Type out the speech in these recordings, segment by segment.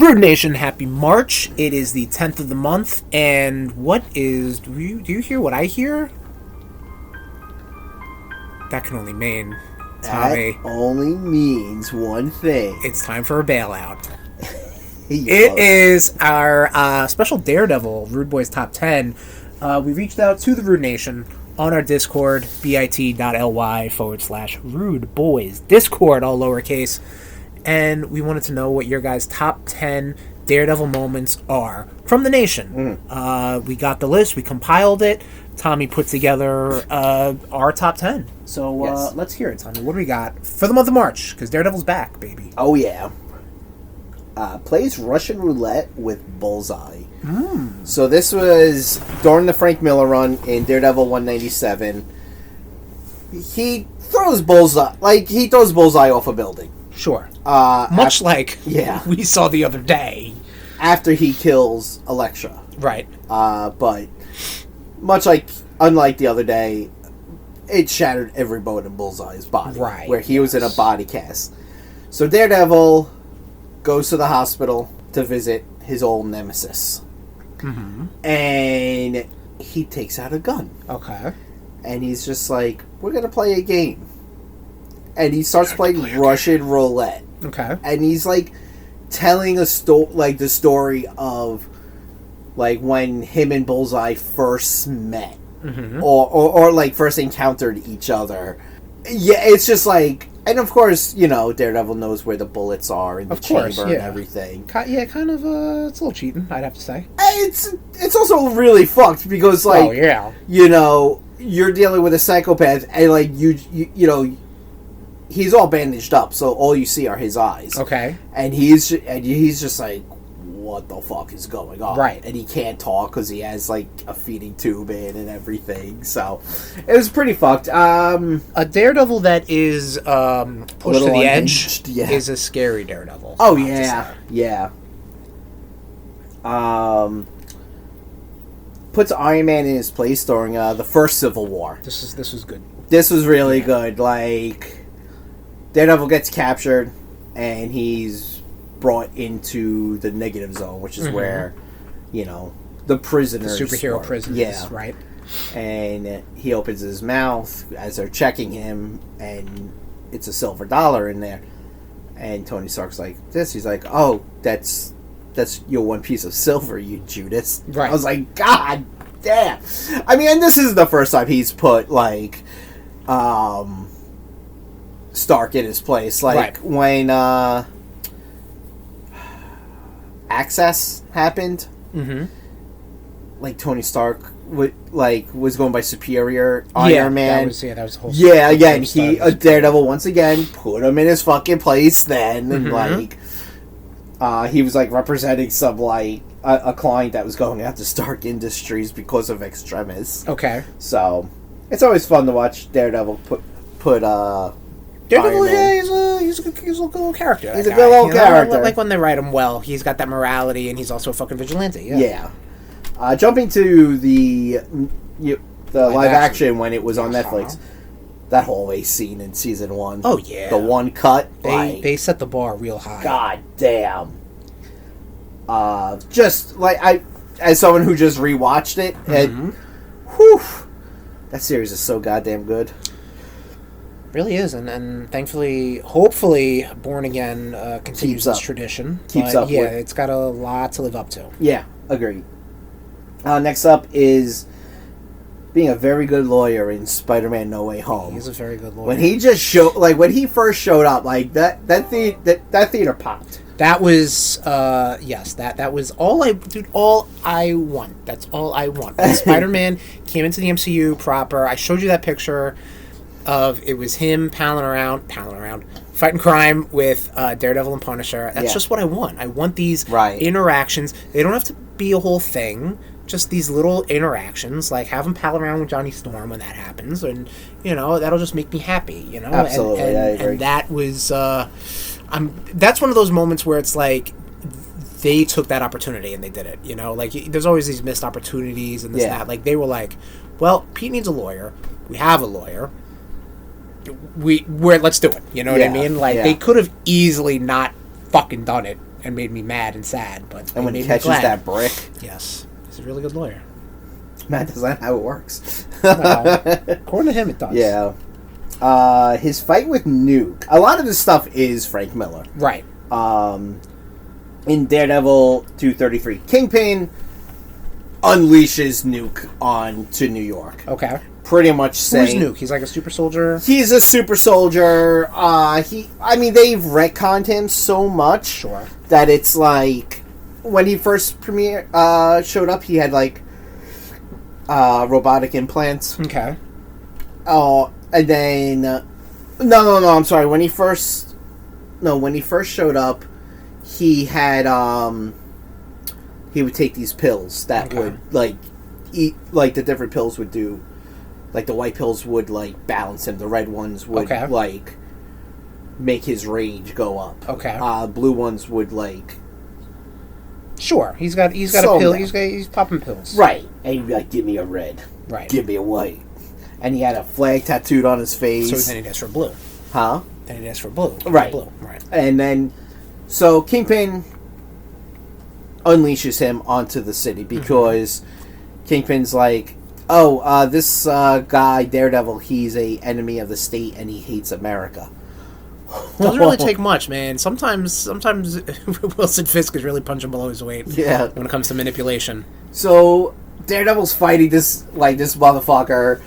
Rude Nation, happy March. It is the 10th of the month, and what is... Do you hear what I hear? That can only mean... Tommy. That only means one thing. It's time for a bailout. It is our special Daredevil RudeBoyz Top 10. We reached out to the Rude Nation on our Discord, bit.ly/RudeBoyz. Discord, all lowercase. And we wanted to know what your guys' top 10 Daredevil moments are from the nation. We got the list. We compiled it. Tommy put together our top 10. So Yes. let's hear it, Tommy. What do we got for the month of March? Because Daredevil's back, baby. Oh, yeah. Plays Russian roulette with Bullseye. So this was during the Frank Miller run in Daredevil 197. He throws Bullseye off a building. Sure. Much like we saw the other day. After he kills Elektra. Right. But unlike the other day, it shattered every bone in Bullseye's body. Right. Where he was in a body cast. So Daredevil goes to the hospital to visit his old nemesis. And he takes out a gun. Okay. And he's just like, we're going to play a game. And he starts playing Russian roulette. Okay. And he's like telling the story of like when him and Bullseye first met. Or like first encountered each other. Yeah, it's just like, and of course, Daredevil knows where the bullets are in the chamber and everything. Yeah, kind of, it's a little cheating, I'd have to say. It's also really fucked because, like, you're dealing with a psychopath and, like, he's all bandaged up, so all you see are his eyes. Okay. And he's just like, what the fuck is going on? Right. And he can't talk because he has, like, a feeding tube in and everything. So, it was pretty fucked. A Daredevil that is pushed to the edge is a scary Daredevil. Oh, yeah. Yeah. Puts Iron Man in his place during the first Civil War. This was good. This was really good. Like, Daredevil gets captured, and he's brought into the negative zone, which is where, the prisoners... The superhero prisoners, right. And he opens his mouth as they're checking him, and it's a silver dollar in there. And Tony Stark's like, this. He's like, oh, that's your one piece of silver, you Judas. Right. I was like, God damn. I mean, and this is the first time he's put, like, Stark in his place. Like, when, Access happened, like Tony Stark was going by Superior Iron Man. That was the whole again, Daredevil once again put him in his fucking place then, and like he was like representing some like a client that was going out to Stark Industries because of Extremis. Okay, so it's always fun to watch Daredevil put Daredevil, he's a good little character. He's a good little character. Like when they write him well, he's got that morality, and he's also a fucking vigilante. Yeah. Jumping to the live action when it was on Netflix, that hallway scene in season 1. Oh yeah, the one cut. They set the bar real high. God damn. Just like as someone who just rewatched it, and that series is so goddamn good. Really is, and thankfully, hopefully, Born Again continues this tradition. Keeps up. Yeah, it's got a lot to live up to. Yeah, agreed. Next up is being a very good lawyer in Spider-Man: No Way Home. He's a very good lawyer. When he when he first showed up, like that theater popped. That was that was all I want. That's all I want. When Spider-Man came into the MCU proper, I showed you that picture of it was him palling around, fighting crime with Daredevil and Punisher. That's just what I want. I want these interactions. They don't have to be a whole thing. Just these little interactions, like have him pal around with Johnny Storm when that happens, and that'll just make me happy. Absolutely, I agree. And that was, that's one of those moments where it's like they took that opportunity and they did it. Like there's always these missed opportunities and that. Like they were like, well, Pete needs a lawyer. We have a lawyer. Let's do it. You know what I mean? Like they could have easily not fucking done it and made me mad and sad. But And when he made me catches glad. that brick, Yes, he's a really good lawyer. Matt, that's not how it works. Well, according to him, it does. Yeah. His fight with Nuke. A lot of this stuff is Frank Miller. Right. In Daredevil 233, Kingpin unleashes Nuke onto New York. Okay. Pretty much saying... Who's Nuke? He's like a super soldier? He's a super soldier. They've retconned him so much Sure. that it's like... When he first showed up, he had like robotic implants. Okay. Oh, and then... No, I'm sorry. When he first showed up, he had, he would take these pills that would, like, eat, like, the different pills would do. Like, the white pills would, like, balance him. The red ones would, like, make his rage go up. Okay. Blue ones would, like... Sure. He's got a pill. He's popping pills. Right. And he'd be like, give me a red. Right. Give me a white. And he had a flag tattooed on his face. So then he'd ask for blue. Huh? Then he'd ask for blue. Right. Blue. Right. And then... So, Kingpin unleashes him onto the city because Kingpin's like, this guy, Daredevil, he's a enemy of the state and he hates America. Doesn't really take much, man. Sometimes Wilson Fisk is really punching below his weight. Yeah. When it comes to manipulation. So, Daredevil's fighting this motherfucker.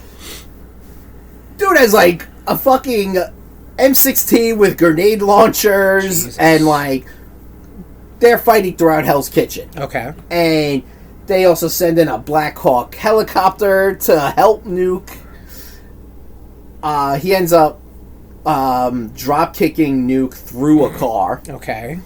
Dude has, like, a fucking... M16 with grenade launchers, Jesus. And, like, they're fighting throughout Hell's Kitchen. Okay. And they also send in a Black Hawk helicopter to help Nuke. He ends up drop-kicking Nuke through a car. Okay.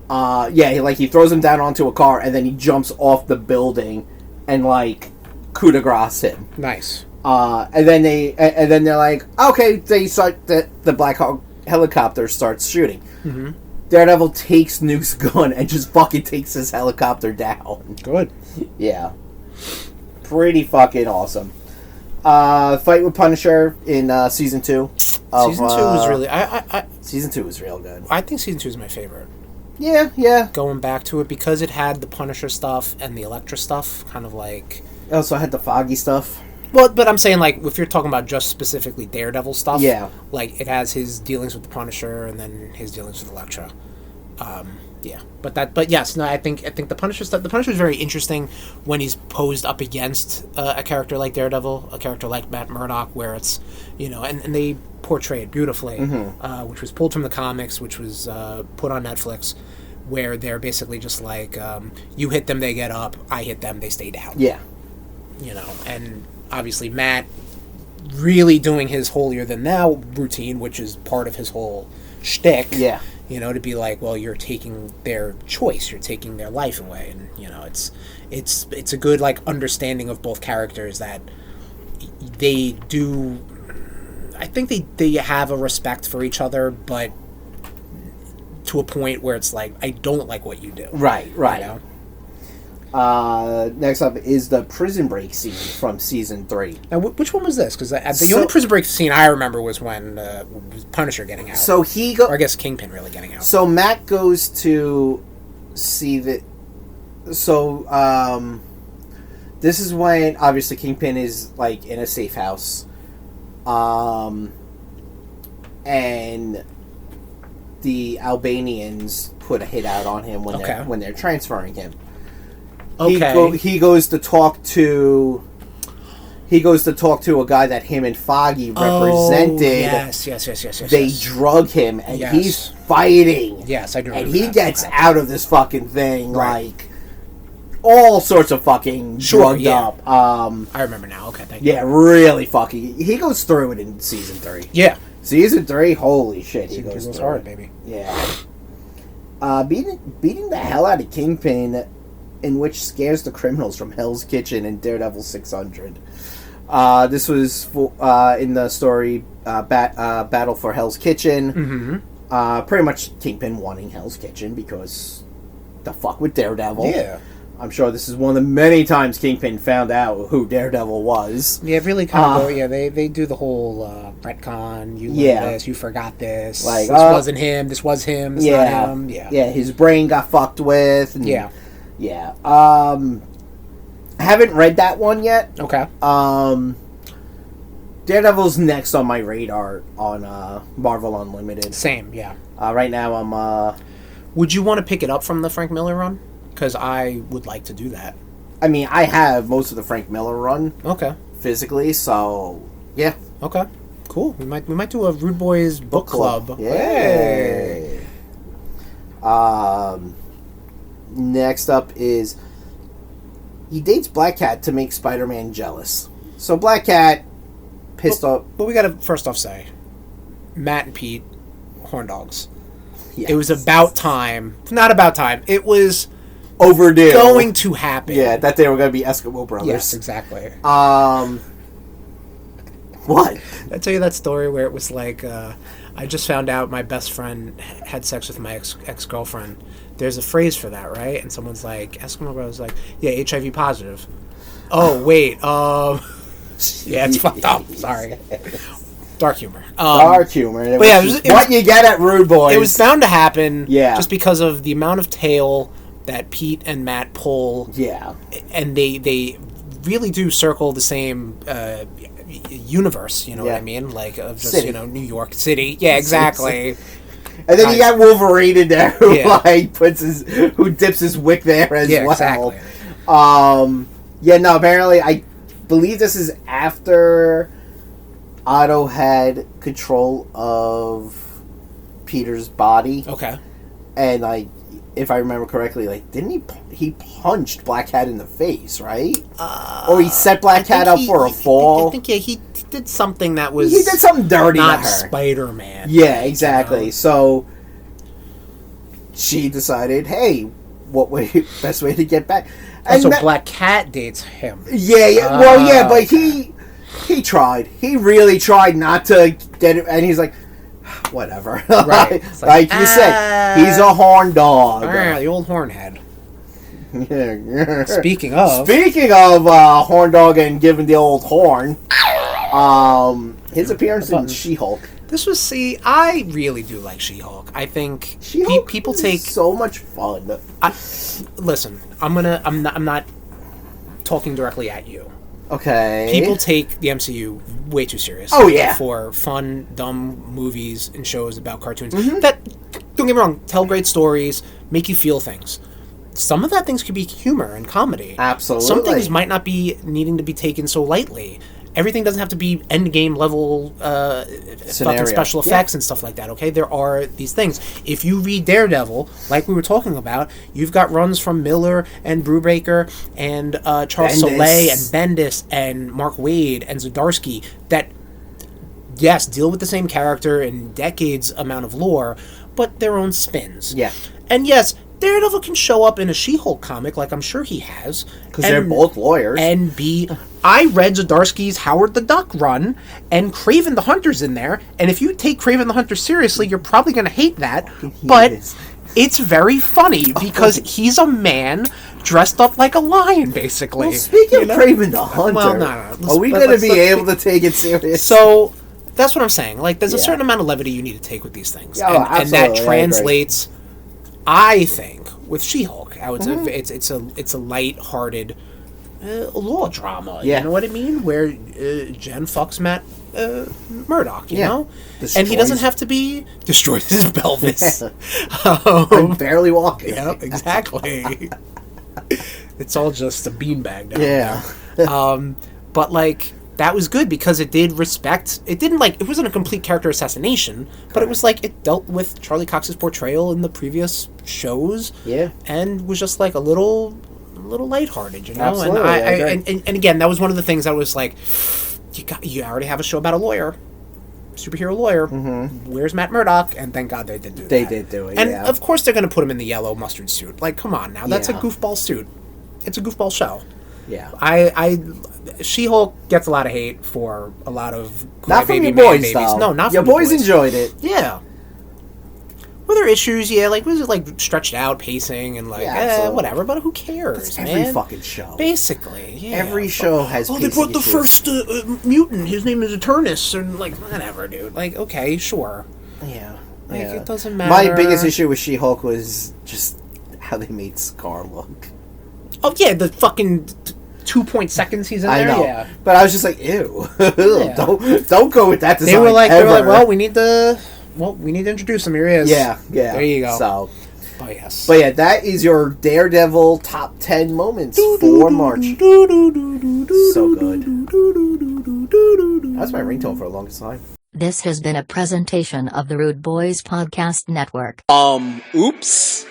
He throws him down onto a car, and then he jumps off the building and, like, coup de grace him. Nice. And then they're like, okay, they start the Black Hawk helicopter starts shooting. Mm-hmm. Daredevil takes Nuke's gun and just fucking takes his helicopter down. Good. Yeah. Pretty fucking awesome. Fight with Punisher in season 2. Season 2 was really... Season 2 was real good. I think season 2 is my favorite. Yeah. Going back to it, because it had the Punisher stuff and the Elektra stuff, kind of like... Also had the Foggy stuff. Well, but I'm saying, like, if you're talking about just specifically Daredevil stuff, yeah, like, it has his dealings with the Punisher and then his dealings with Elektra. Yeah, but yes, no, I think the Punisher stuff. The Punisher is very interesting when he's posed up against a character like Daredevil, a character like Matt Murdock, where it's, and they portray it beautifully, which was pulled from the comics, which was put on Netflix, where they're basically just like, you hit them, they get up. I hit them, they stay down. Yeah, and obviously Matt really doing his holier-than-thou routine, which is part of his whole shtick. Yeah. To be like, well, you're taking their choice, you're taking their life away, and it's a good, like, understanding of both characters that they do. I think they have a respect for each other, but to a point where it's like, I don't like what you do. Right. Next up is the prison break scene from season 3. Now, which one was this? Because the only prison break scene I remember was when Punisher getting out. So or I guess Kingpin really getting out. So Matt goes to see the... So, this is when, obviously, Kingpin is, like, in a safe house. And the Albanians put a hit out on him when they're transferring him. Okay. He goes to talk to a guy that him and Foggy represented. Yes. They drug him, and he's fighting. Yes, I do. And he gets out of this fucking thing, like, all sorts of fucking drugged up. I remember now. Okay, thank you. Yeah, really fucking. He goes through it in season 3. Yeah. Season 3, holy shit, he goes through hard, it. baby. Yeah. Beating the hell out of Kingpin, in which scares the criminals from Hell's Kitchen in Daredevil 600. This was in the story Battle for Hell's Kitchen. Mm-hmm. Pretty much Kingpin wanting Hell's Kitchen because the fuck with Daredevil. Yeah. I'm sure this is one of the many times Kingpin found out who Daredevil was. Yeah, really kind of. They do the whole retcon. You learned this. You forgot this. Like, this wasn't him. This was him. It's not him. Yeah. His brain got fucked with. And, yeah. I haven't read that one yet. Okay. Daredevil's next on my radar on Marvel Unlimited. Same. Yeah. Right now I'm. Would you want to pick it up from the Frank Miller run? Because I would like to do that. I mean, I have most of the Frank Miller run. Okay. Physically, so yeah. Okay. Cool. We might do a RudeBoyz book club. Yay. Next up is he dates Black Cat to make Spider-Man jealous. So Black Cat pissed off. But we gotta first off say, Matt and Pete, horn dogs. Yes. It was about time. Not about time. It was overdue. Going to happen. Yeah, that they were going to be Eskimo brothers. Yes, exactly. What? Did I tell you that story where it was like, I just found out my best friend had sex with my ex-girlfriend. There's a phrase for that, right? And someone's like, Eskimo brothers, like, yeah, HIV positive. Oh, wait. Yeah, it's fucked up. Sorry. Dark humor. Dark humor. But yeah, it was what you get at RudeBoyz. It was bound to happen. Yeah. Just because of the amount of tail that Pete and Matt pull. Yeah. And they really do circle the same universe. You know what I mean? Like of just City. New York City. Yeah, exactly. And then you got Wolverine in there who who dips his wick there as well. Exactly. Apparently I believe this is after Otto had control of Peter's body. Okay. And if I remember correctly, didn't he punched Black Cat in the face, right? Or he set Black Cat up for a fall. I think he did something that was... He did something dirty to her. Not Spider-Man. Yeah, exactly. So she decided, hey, best way to get back? And so Black Cat dates him. Yeah. But he tried. He really tried not to get it, and he's like, whatever. Right. like you said, he's a horn dog. The old horn head. Yeah. Speaking of horn dog and giving the old horn, his appearance in She-Hulk. I really do like She-Hulk. I think She-Hulk people take so much fun. Listen, I'm not talking directly at you. Okay. People take the MCU way too serious. Oh, yeah. For fun, dumb movies and shows about cartoons that, don't get me wrong, tell great stories, make you feel things. Some of that things could be humor and comedy. Absolutely. Some things might not be needing to be taken so lightly. Everything doesn't have to be endgame level fucking special effects and stuff like that, okay? There are these things. If you read Daredevil, like we were talking about, you've got runs from Miller and Brubaker and Charles Soule and Bendis and Mark Waid and Zdarsky that, yes, deal with the same character and decades amount of lore, but their own spins. Yeah. And yes, Daredevil can show up in a She-Hulk comic, like I'm sure he has. Because they're both lawyers. And I read Zdarsky's Howard the Duck run, and Kraven the Hunter's in there, and if you take Kraven the Hunter seriously, you're probably going to hate that, but it's very funny, because he's a man dressed up like a lion, basically. Well, speaking of Kraven the Hunter, no. Are we going to be able to take it serious? So, that's what I'm saying. There's a certain amount of levity you need to take with these things. And that translates... I think with She-Hulk, it's a light-hearted law drama. Yeah. You know what I mean? Where Jen fucks Matt Murdock. You know, and he doesn't have to be destroyed his pelvis. I'm barely walking. Yeah, exactly. It's all just a beanbag down there. But that was good because it did respect. It didn't it wasn't a complete character assassination, but it was it dealt with Charlie Cox's portrayal in the previous shows. Yeah, and was just a little lighthearted, you know. Absolutely, and again, that was one of the things I was like, you already have a show about a lawyer, superhero lawyer. Mm-hmm. Where's Matt Murdock? And thank God they did do that. They did do it, and of course they're going to put him in the yellow mustard suit. Come on now, that's a goofball suit. It's a goofball show. Yeah, She-Hulk gets a lot of hate for a lot of not from your man boys babies. though. No, not your from boys enjoyed it. Yeah. Were there issues? Yeah, like was it like stretched out pacing and like whatever? But who cares? That's every fucking show. Basically, yeah. Every show has. They brought the first mutant. His name is Eternus, and like whatever, dude. Like okay, sure. Yeah. Like it doesn't matter. My biggest issue with She-Hulk was just how they made Scar look. Oh yeah, the fucking 2 seconds he's in there. I know, yeah. But I was just like, ew, don't go with that design. They were like, well, we need to introduce him. Here he is. Yeah. There you go. So, but yes. But yeah, that is your Daredevil top 10 moments for March. So good. That's my ringtone for the longest time. This has been a presentation of the RudeBoyz Podcast Network. Oops.